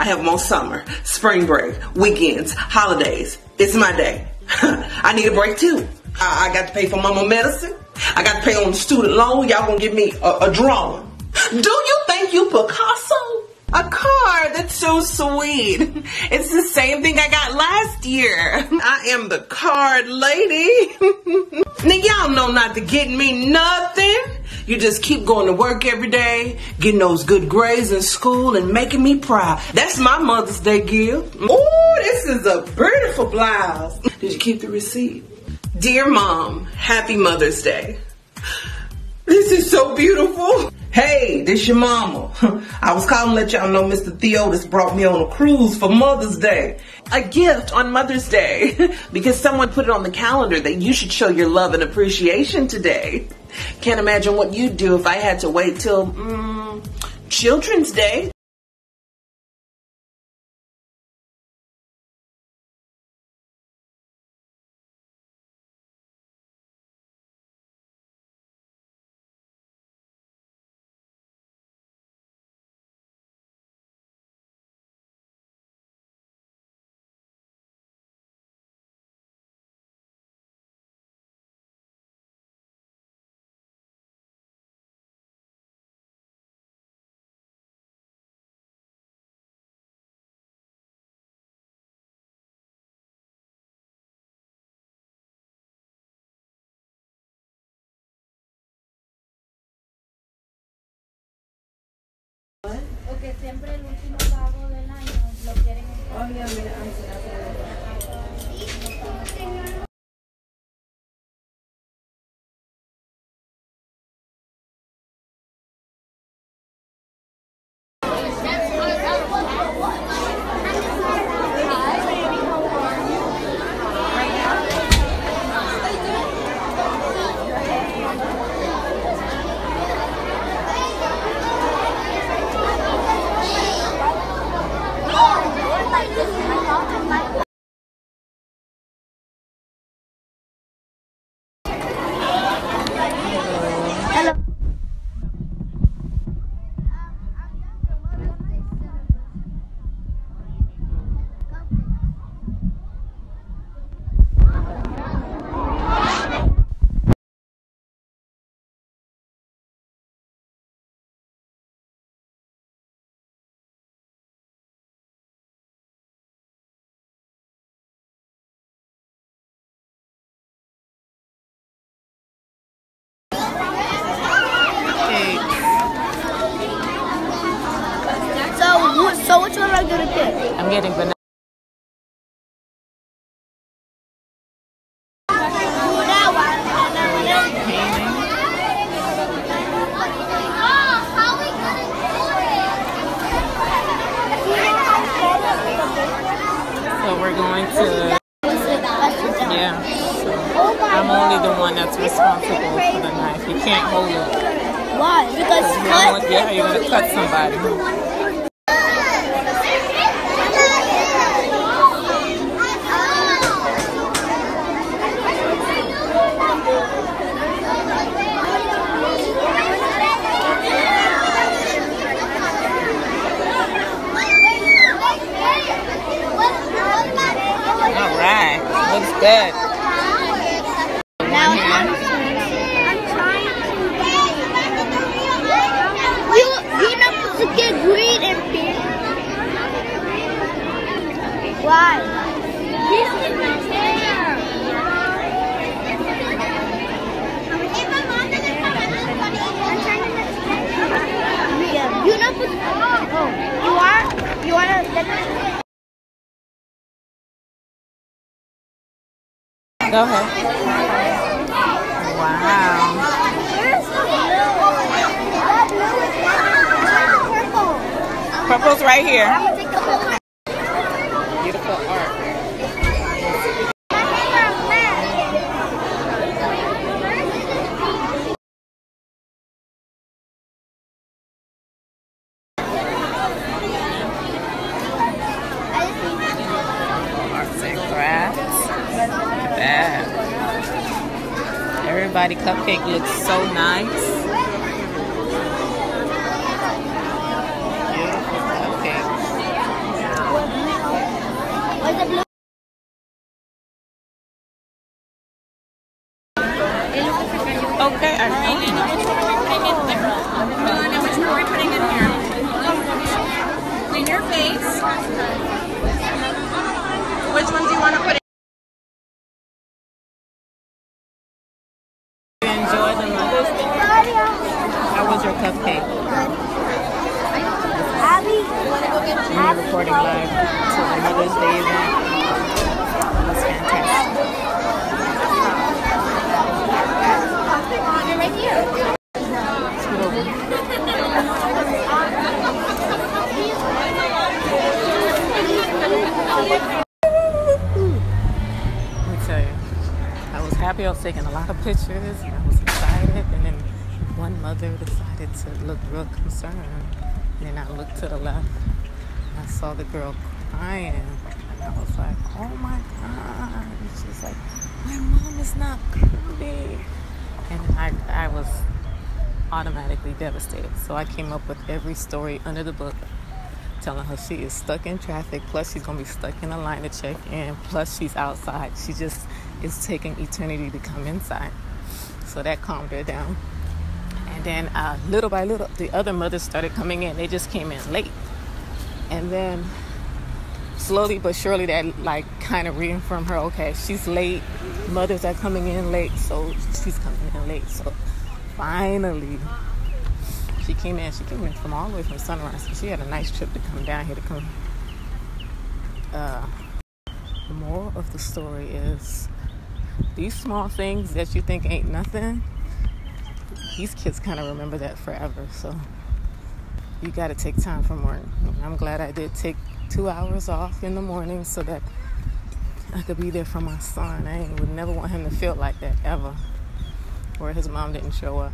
I have them on summer, spring break, weekends, holidays. It's my day. I need a break too. I got to pay for mama medicine. I got to pay on the student loan. Y'all gonna give me a drawing. Do you think you Picasso? A card? That's so sweet. It's the same thing I got last year. I am the card lady. Now y'all know not to get me nothing. You just keep going to work every day, getting those good grades in school and making me proud. That's my Mother's Day gift. Ooh, this is a beautiful blouse. Did you keep the receipt? Dear Mom, happy Mother's Day. This is so beautiful. Hey, this your mama. I was calling to let y'all know Mr. Theotis brought me on a cruise for Mother's Day. A gift on Mother's Day. Because someone put it on the calendar that you should show your love and appreciation today. Can't imagine what you'd do if I had to wait till Children's Day. Porque siempre el último pago del año lo quieren. So which one am I gonna pick? I'm getting banana. So we're going to, yeah, so I'm only the one that's responsible for the knife. You can't hold it. Why? Because cut? Yeah, you're going to cut somebody. Looks good. Now I'm trying to. You're not supposed to get green and pink. Why? This is my hair. Yeah, you're not supposed to. Oh, you are? You wanna let me? Go ahead. Wow. Purple's right here. Beautiful art. Arts and crafts. That. Everybody cupcake looks so nice. Beautiful cupcake. your cupcake? Good. Abby. I'm recording live to the Mother's Day event. It was fantastic. You're right here. Scoot over. Let me tell you, I was happy. I was taking a lot of pictures and I was excited. And then one mother decided to look real concerned. And then I looked to the left and I saw the girl crying. And I was like, oh my God. And she's like, my mom is not coming. And I was automatically devastated. So I came up with every story under the book, telling her she is stuck in traffic, plus she's going to be stuck in a line to check in, plus she's outside. She just is taking eternity to come inside. So that calmed her down. And then little by little, the other mothers started coming in. They just came in late. And then slowly but surely that like kind of reaffirmed her, okay, she's late. Mothers are coming in late, so she's coming in late. So finally, she came in from all the way from Sunrise. So she had a nice trip to come down here to come. The moral of the story is these small things that you think ain't nothing, these kids kind of remember that forever. So you got to take time from work. I'm glad I did take 2 hours off in the morning so that I could be there for my son. I would never want him to feel like that ever, where his mom didn't show up.